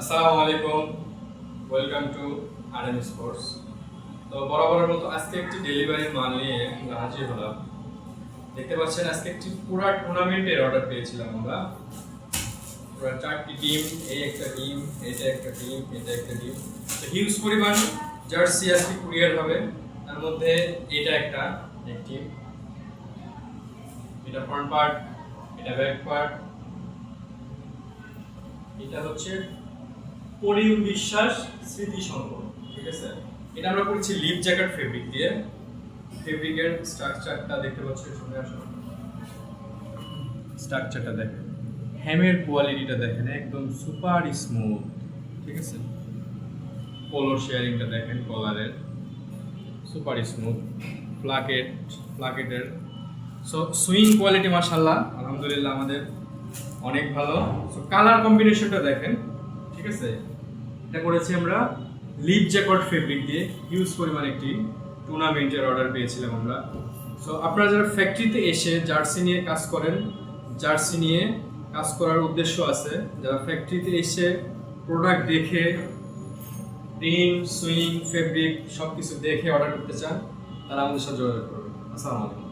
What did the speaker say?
আসসালামু আলাইকুম, welcome to RM sports. তো বরাবরের মতো আজকে একটি ডেলিভারি মাল নিয়ে আমরা হাজির হলাম। দেখতে পাচ্ছেন আজকে একটি পুরা টুর্নামেন্টের অর্ডার পেয়েছিলাম আমরা। পুরো 4টি টিম, এই একটা টিম, এটা একটা টিম, এটা একটা টিম। তো হিউজ পরিমাণ জার্সি আজকে কুরিয়ার হবে। তার মধ্যে এটা একটা টিম, এটা ফ্রন্ট পার্ট, এটা ব্যাক পার্ট, এটা হচ্ছে পরিম বিশ্বাস স্মৃতি সংঘ। ঠিক আছে, এটা আমরা করেছি লিভ জ্যাকেট ফেব্রিক দিয়ে। ফেব্রিকের স্ট্রাকচারটা দেখতে পাচ্ছেন, শুনে আসুন। স্ট্রাকচারটা দেখেন, হ্যামের কোয়ালিটিটা দেখেন, একদম সুপার স্মুথ। ঠিক আছে, কলার শেয়ারিংটা দেখেন, কলারের সুপার স্মুথ। প্লাকেটের সো সুইং কোয়ালিটি মাশাআল্লাহ আলহামদুলিল্লাহ আমাদের অনেক ভালো। সো কালার কম্বিনেশনটা দেখেন। ঠিক আছে, এটা করেছি আমরা লিভ জ্যাকেট ফেব্রিক দিয়ে। হিউজ পরিমাণ একটি টুর্নামেন্টের অর্ডার পেয়েছিলাম আমরা। সো আপনারা যারা ফ্যাক্টরিতে এসে জার্সি নিয়ে কাজ করেন, জার্সি নিয়ে কাজ করার উদ্দেশ্য আছে, যারা ফ্যাক্টরিতে এসে প্রোডাক্ট দেখে প্রিন্ট, সুইং, ফেব্রিক সব কিছু দেখে অর্ডার করতে চান, তারা আমাদের সাথে যোগাযোগ করবেন। আসসালামু আলাইকুম।